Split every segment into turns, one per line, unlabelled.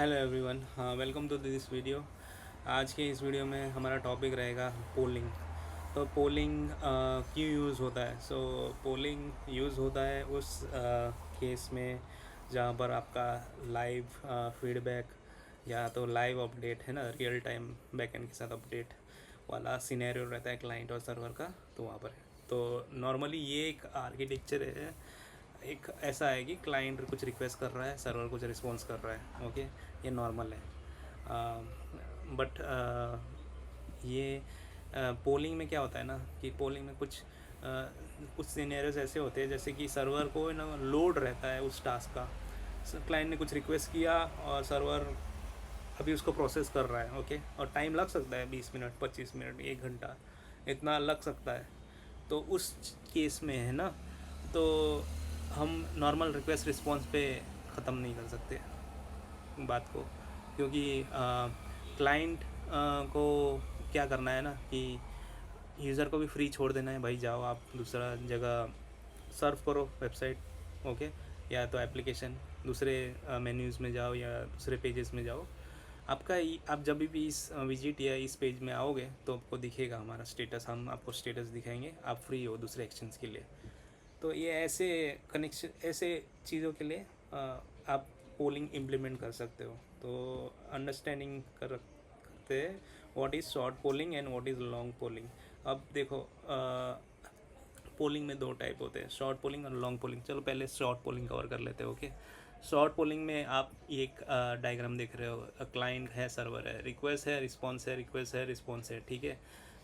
Hello everyone, हाँ welcome to this video. आज के इस वीडियो में हमारा टॉपिक रहेगा पोलिंग। तो पोलिंग क्यों यूज़ होता है? पोलिंग यूज़ होता है उस केस में जहाँ पर आपका लाइव फीडबैक या तो लाइव अपडेट है ना, रियल टाइम बैकएंड के साथ अपडेट वाला सिनेरियो रहता है क्लाइंट और सर्वर का। तो वहाँ पर तो नॉर्मली ये एक आर्किटेक्चर है, एक ऐसा है कि क्लाइंट कुछ रिक्वेस्ट कर रहा है, सर्वर कुछ रिस्पॉन्स कर रहा है। ओके, ये नॉर्मल है। बट ये पोलिंग में क्या होता है ना कि पोलिंग में कुछ सिनेरियोज ऐसे होते हैं जैसे कि सर्वर को ना लोड रहता है उस टास्क का। क्लाइंट ने कुछ रिक्वेस्ट किया और सर्वर अभी उसको प्रोसेस कर रहा है। ओके, और टाइम लग सकता है 20 मिनट, 25 मिनट, 1 घंटा, इतना लग सकता है। तो उस केस में है ना, तो हम नॉर्मल रिक्वेस्ट रिस्पॉन्स पे ख़त्म नहीं कर सकते बात को, क्योंकि क्लाइंट को क्या करना है ना कि यूज़र को भी फ्री छोड़ देना है, भाई जाओ आप दूसरा जगह सर्व करो वेबसाइट। ओके, या तो एप्लीकेशन दूसरे मेन्यूज़ में जाओ या दूसरे पेजेस में जाओ। आप जब भी इस विजिट या इस पेज में आओगे तो आपको दिखेगा हमारा स्टेटस, हम आपको स्टेटस दिखाएंगे, आप फ्री हो दूसरे एक्शंस के लिए। तो ये ऐसे कनेक्शन, ऐसे चीज़ों के लिए आप पोलिंग इम्प्लीमेंट कर सकते हो। तो अंडरस्टैंडिंग करते हैं what is short polling and what is long polling. अब देखो, पोलिंग में दो टाइप होते हैं, शॉर्ट पोलिंग और लॉन्ग पोलिंग। चलो पहले शॉर्ट पोलिंग कवर कर लेते हैं। ओके, शॉर्ट पोलिंग में आप एक डायग्राम देख रहे हो, क्लाइंट है, सर्वर है, रिक्वेस्ट है, रिस्पॉन्स है, रिक्वेस्ट है, रिस्पॉन्स है। ठीक है,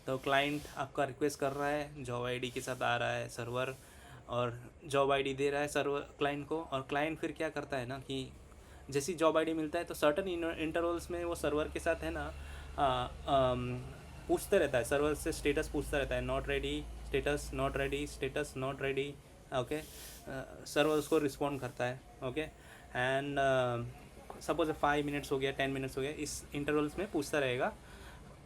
तो क्लाइंट आपका रिक्वेस्ट कर रहा है, जॉब आईडी के साथ आ रहा है सर्वर, और जॉब आईडी दे रहा है सर्वर क्लाइंट को। और क्लाइंट फिर क्या करता है ना कि जैसी जॉब आईडी मिलता है तो सर्टन इंटरवल्स में वो सर्वर के साथ है ना पूछते रहता है, सर्वर से स्टेटस पूछता रहता है, not ready status, not ready status, not ready. Okay, server उसको रिस्पॉन्ड करता है। ओके, एंड सपोज 5 मिनट्स हो गया, 10 मिनट्स हो गया, इस इंटरवल्स में पूछता रहेगा।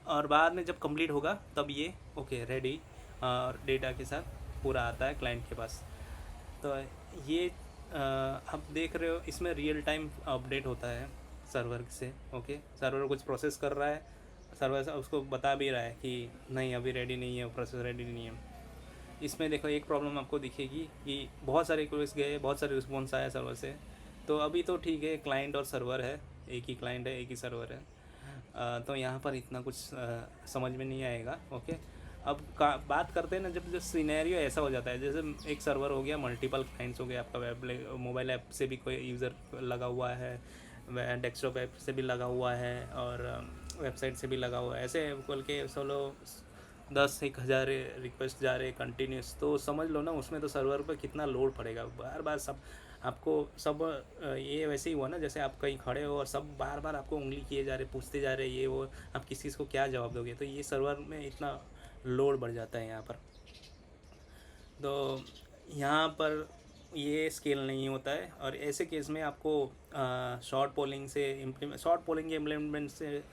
और बाद में जब कंप्लीट होगा तब ये ओके रेडी और डेटा के साथ पूरा आता है क्लाइंट के पास। तो ये आप देख रहे हो, इसमें रियल टाइम अपडेट होता है सर्वर से। ओके, सर्वर कुछ प्रोसेस कर रहा है, सर्वर उसको बता भी रहा है कि नहीं अभी रेडी नहीं है, प्रोसेस रेडी नहीं है। इसमें देखो एक प्रॉब्लम आपको दिखेगी कि बहुत सारे रिक्वेस्ट गए, बहुत सारे रिस्पॉन्स आया सर्वर से। तो अभी तो ठीक है, क्लाइंट और सर्वर है, एक ही क्लाइंट है, एक ही सर्वर है। तो यहाँ पर इतना कुछ समझ में नहीं आएगा। ओके, अब बात करते हैं ना, जब जो सिनेरियो ऐसा हो जाता है, जैसे एक सर्वर हो गया, मल्टीपल क्लाइंट्स हो गए, आपका मोबाइल ऐप से भी कोई यूज़र लगा हुआ है, डेस्कटॉप ऐप से भी लगा हुआ है, और वेबसाइट से भी लगा हुआ है, ऐसे बोल के सोलो 10-1 हज़ार रिक्वेस्ट जा रहे कंटिन्यूस। तो समझ लो ना उसमें तो सर्वर पर कितना लोड पड़ेगा, बार बार सब आपको सब ये वैसे ही हुआ ना, जैसे आप कहीं खड़े हो और सब बार बार आपको उंगली किए जा रहे, पूछते जा रहे, ये वो, आप किसी को क्या जवाब दोगे? तो ये सर्वर में इतना लोड बढ़ जाता है यहाँ पर। तो यहाँ पर ये स्केल नहीं होता है, और ऐसे केस में आपको शॉर्ट पोलिंग के इम्प्लीमेंट से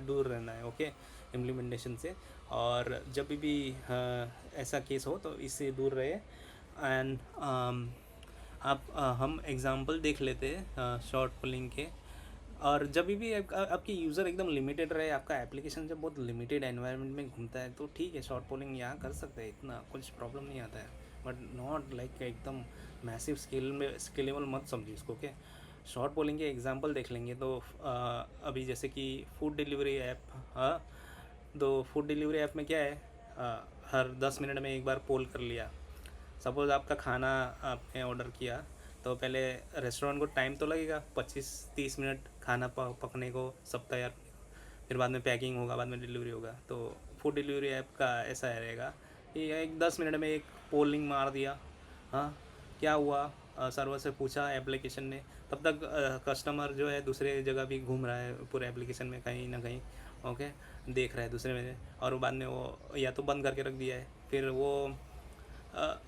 दूर रहना है। ओके, इम्प्लीमेंटेशन से, और जब भी ऐसा केस हो तो इससे दूर रहे। एंड हम एग्ज़ाम्पल देख लेते हैं शॉर्ट पोलिंग के। और जब भी आपकी यूज़र एकदम लिमिटेड रहे, आपका एप्लीकेशन जब बहुत लिमिटेड एनवायरनमेंट में घूमता है, तो ठीक है शॉर्ट पोलिंग यहाँ कर सकते हैं, इतना कुछ प्रॉब्लम नहीं आता है। बट नॉट लाइक एकदम मैसिव स्केल में, स्केलेबल मत समझिए इसको। क्या शॉर्ट पोलिंग के एग्जांपल देख लेंगे तो अभी जैसे कि फूड डिलीवरी ऐप। हाँ, तो फूड डिलीवरी ऐप में क्या है, हर 10 मिनट में एक बार पोल कर लिया। सपोज़ आपका खाना आपने ऑर्डर किया, तो पहले रेस्टोरेंट को टाइम तो लगेगा 25-30 मिनट खाना पकने को, सब तैयार होने को, फिर बाद में पैकिंग होगा, बाद में डिलीवरी होगा। तो फूड डिलीवरी ऐप का ऐसा रहेगा कि एक 10 मिनट में एक पोलिंग मार दिया। हाँ, क्या हुआ, सर्वर से पूछा एप्लीकेशन ने, तब तक कस्टमर जो है दूसरे जगह भी घूम रहा है पूरे एप्लीकेशन में कहीं ना कहीं। ओके, देख रहा है दूसरे में, और बाद में वो या तो बंद करके रख दिया है, फिर वो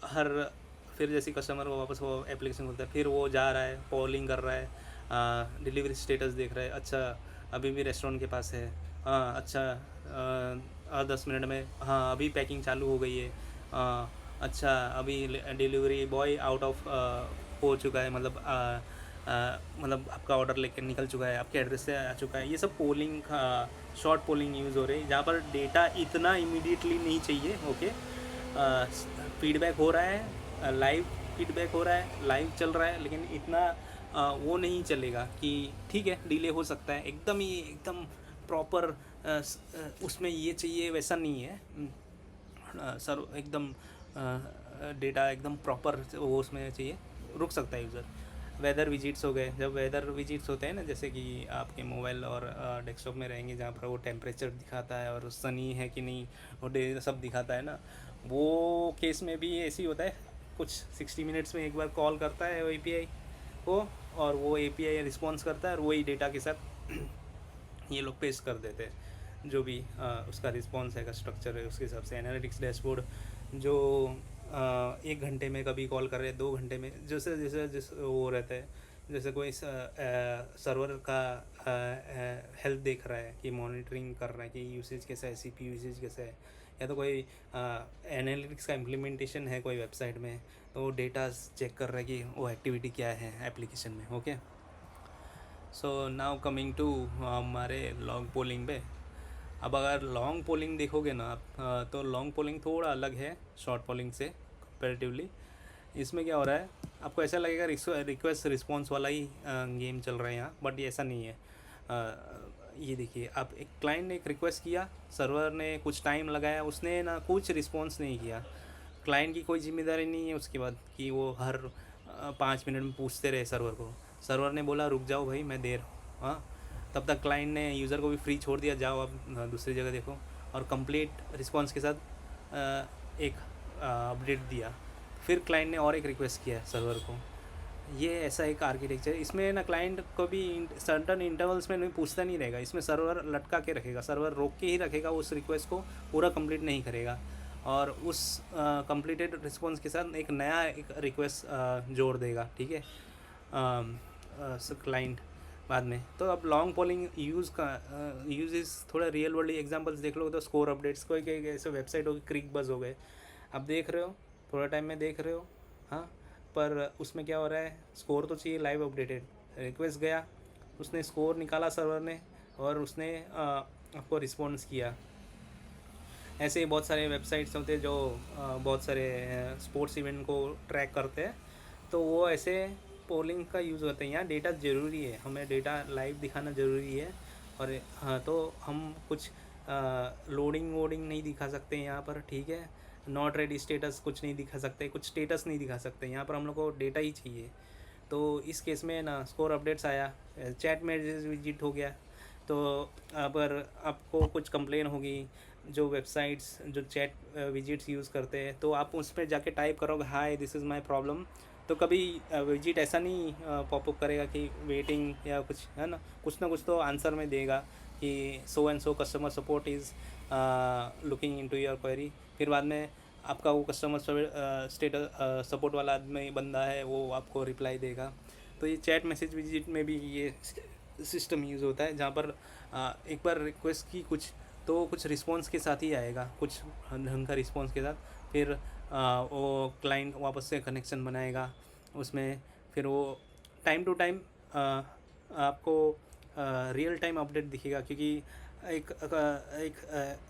हर फिर जैसे कस्टमर वो वापस वो एप्लीकेशन खोलता है, फिर वो जा रहा है, पोलिंग कर रहा है, डिलीवरी स्टेटस देख रहा है, अच्छा अभी भी रेस्टोरेंट के पास है, हाँ अच्छा 10 मिनट में, हाँ अभी पैकिंग चालू हो गई है, अच्छा अभी डिलीवरी बॉय आउट ऑफ हो चुका है, मतलब मतलब आपका ऑर्डर लेके निकल चुका है, आपके एड्रेस से आ चुका है। ये सब पोलिंग शॉर्ट पोलिंग यूज़ हो रही है, जहाँ पर डेटा इतना इमीडिएटली नहीं चाहिए। ओके, फीडबैक हो रहा है, लाइव फीडबैक हो रहा है, लाइव चल रहा है, लेकिन इतना वो नहीं चलेगा कि ठीक है डिले हो सकता है, एकदम ही एकदम प्रॉपर उसमें ये चाहिए वैसा नहीं है। सर एकदम डेटा एकदम प्रॉपर वो उसमें चाहिए, रुक सकता है यूज़र। वेदर विजिट्स हो गए, जब वेदर विजिट्स होते हैं ना, जैसे कि आपके मोबाइल और डेस्कटॉप में रहेंगे, जहाँ पर वो टेम्परेचर दिखाता है और सनी है कि नहीं, वो डे सब दिखाता है ना, वो केस में भी ऐसे ही होता है। कुछ 60 मिनट्स में एक बार कॉल करता है वो API को, और वो API रिस्पॉन्स करता है, और वही डेटा के साथ ये लोग पेश कर देते हैं जो भी उसका रिस्पॉन्स है, का स्ट्रक्चर है, उसके हिसाब से एनालिटिक्स डैशबोर्ड जो 1 घंटे में कभी कॉल कर रहे हैं, 2 घंटे में, जैसे जैसे जिस वो रहता है, जैसे कोई सर्वर का हेल्थ देख रहा है कि मॉनिटरिंग कर रहा है कि यूसेज कैसा है, CPU यूसेज कैसा है, या तो कोई एनालिटिक्स का इम्प्लीमेंटेशन है कोई वेबसाइट में, तो वो डेटा चेक कर रहा है कि वो एक्टिविटी क्या है एप्लीकेशन में। Okay, so now coming to हमारे लॉन्ग पोलिंग पे। अब अगर लॉन्ग पोलिंग देखोगे ना आप, तो लॉन्ग पोलिंग थोड़ा अलग है शॉर्ट पोलिंग से कंपेरेटिवली। इसमें क्या हो रहा है, आपको ऐसा लगेगा रिक्वेस्ट रिस्पॉन्स वाला ही गेम चल रहा है यहाँ, बट ये ऐसा नहीं है। ये देखिए, आप एक क्लाइंट ने एक रिक्वेस्ट किया, सर्वर ने कुछ टाइम लगाया, उसने ना कुछ रिस्पॉन्स नहीं किया। क्लाइंट की कोई जिम्मेदारी नहीं है उसके बाद कि वो हर 5 मिनट में पूछते रहे सर्वर को। सर्वर ने बोला रुक जाओ भाई, मैं दे रहा हूँ, हाँ, तब तक क्लाइंट ने यूज़र को भी फ्री छोड़ दिया, जाओ अब दूसरी जगह देखो, और कंप्लीट रिस्पॉन्स के साथ एक अपडेट दिया। फिर क्लाइंट ने और एक रिक्वेस्ट किया सर्वर को। ये ऐसा एक आर्किटेक्चर, इसमें ना क्लाइंट को भी सर्टन इंटरवल्स में नहीं पूछता नहीं रहेगा, इसमें सर्वर लटका के रखेगा, सर्वर रोक के ही रखेगा, उस रिक्वेस्ट को पूरा कंप्लीट नहीं करेगा, और उस कंप्लीटेड रिस्पॉन्स के साथ एक नया एक रिक्वेस्ट जोड़ देगा, ठीक है, क्लाइंट बाद में। तो अब लॉन्ग पोलिंग यूज़ इस थोड़ा रियल वर्ल्ड एग्जांपल्स देख लो, तो स्कोर अपडेट्स, कोई ऐसे वेबसाइट हो गई, क्रिक बज़ हो गए, आप देख रहे हो, थोड़ा टाइम में देख रहे हो, हाँ, पर उसमें क्या हो रहा है, स्कोर तो चाहिए लाइव अपडेटेड। रिक्वेस्ट गया, उसने स्कोर निकाला सर्वर ने, और उसने आपको रिस्पॉन्स किया। ऐसे ही बहुत सारे वेबसाइट्स होते हैं जो बहुत सारे स्पोर्ट्स इवेंट को ट्रैक करते हैं, तो वो ऐसे पोलिंग का यूज़ होता है। यहाँ डेटा ज़रूरी है, हमें डेटा लाइव दिखाना ज़रूरी है, और हाँ, तो हम कुछ लोडिंग वोडिंग नहीं दिखा सकते यहाँ पर, ठीक है, नॉट रेडी स्टेटस कुछ नहीं दिखा सकते, कुछ स्टेटस नहीं दिखा सकते, यहाँ पर हम लोग को डेटा ही चाहिए। तो इस केस में ना स्कोर अपडेट्स आया, चैट मैसेज विजिट हो गया, तो अगर आपको कुछ कंप्लेन होगी, जो वेबसाइट्स जो चैट विजिट्स यूज़ करते हैं, तो आप उस पर जाके टाइप करोगे hi this is my problem, तो कभी विजिट ऐसा नहीं पॉपअप करेगा कि वेटिंग या कुछ, है ना, कुछ ना कुछ तो आंसर में देगा कि so and so customer support is looking into your query. फिर बाद में आपका वो कस्टमर स्टेटस सपोर्ट वाला आदमी बंदा है, वो आपको रिप्लाई देगा। तो ये चैट मैसेज विजिट में भी ये सिस्टम यूज़ होता है, जहाँ पर एक बार रिक्वेस्ट की कुछ, तो कुछ रिस्पॉन्स के साथ ही आएगा, कुछ ढंग का रिस्पॉन्स के साथ, फिर वो क्लाइंट वापस से कनेक्शन बनाएगा उसमें, फिर वो टाइम टू टाइम आपको रियल टाइम अपडेट दिखेगा, क्योंकि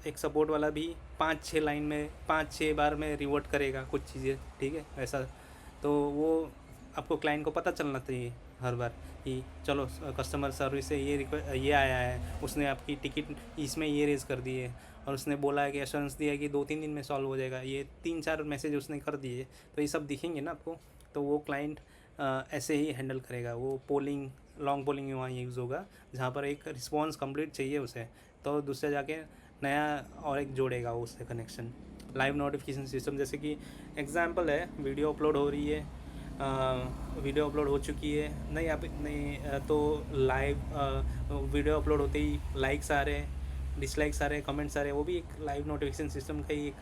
एक सपोर्ट वाला भी 5-6 लाइन में 5-6 बार में रिवर्ट करेगा कुछ चीज़ें, ठीक है, ऐसा। तो वो आपको क्लाइंट को पता चलना चाहिए हर बार कि चलो कस्टमर सर्विस से ये आया है, उसने आपकी टिकट इसमें ये रेज़ कर दी है, और उसने बोला है कि एश्योरेंस दिया है कि 2-3 दिन में सॉल्व हो जाएगा, ये 3-4 मैसेज उसने कर दिए, तो ये सब दिखेंगे ना आपको। तो वो क्लाइंट ऐसे ही हैंडल करेगा। वो पोलिंग लॉन्ग पोलिंग वहाँ यूज़ होगा, जहाँ पर एक रिस्पॉन्स कंप्लीट चाहिए उसे, तो दूसरे जाके नया और एक जोड़ेगा वो उससे कनेक्शन। लाइव नोटिफिकेशन सिस्टम, जैसे कि एग्जांपल है, वीडियो अपलोड हो रही है, वीडियो अपलोड हो चुकी है, नहीं आप नहीं तो लाइव वीडियो अपलोड होते ही लाइक्स आ रहे हैं, डिसलाइक्स आ रहे हैं, कमेंट्स आ रहे हैं, वो भी एक लाइव नोटिफिकेशन सिस्टम का ही एक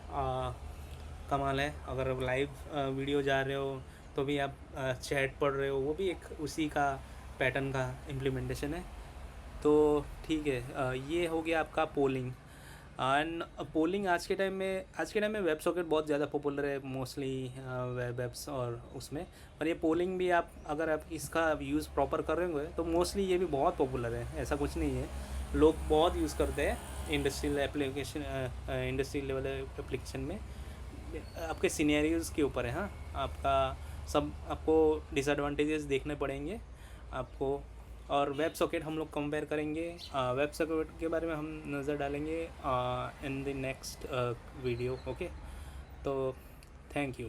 कमाल है। अगर लाइव वीडियो जा रहे हो तो भी आप चैट पढ़ रहे हो, वो भी एक उसी का पैटर्न का इम्प्लीमेंटेशन है। तो ठीक है, ये हो गया आपका पोलिंग। एंड पोलिंग आज के टाइम में वेब सॉकेट बहुत ज़्यादा पॉपुलर है मोस्टली वेब्स और उसमें। पर ये पोलिंग भी आप अगर आप इसका यूज़ प्रॉपर कर रहे होंगे तो मोस्टली ये भी बहुत पॉपुलर है, ऐसा कुछ नहीं है। लोग बहुत यूज़ करते हैं इंडस्ट्रियल लेवल एप्लीकेशन में। आपके सिनेरियोज़ के ऊपर है। हाँ, आपको डिसएडवांटेजेस देखने पड़ेंगे आपको। और वेब सॉकेट हम लोग कंपेयर करेंगे, वेब सॉकेट के बारे में हम नज़र डालेंगे in the next video. Okay, तो थैंक यू।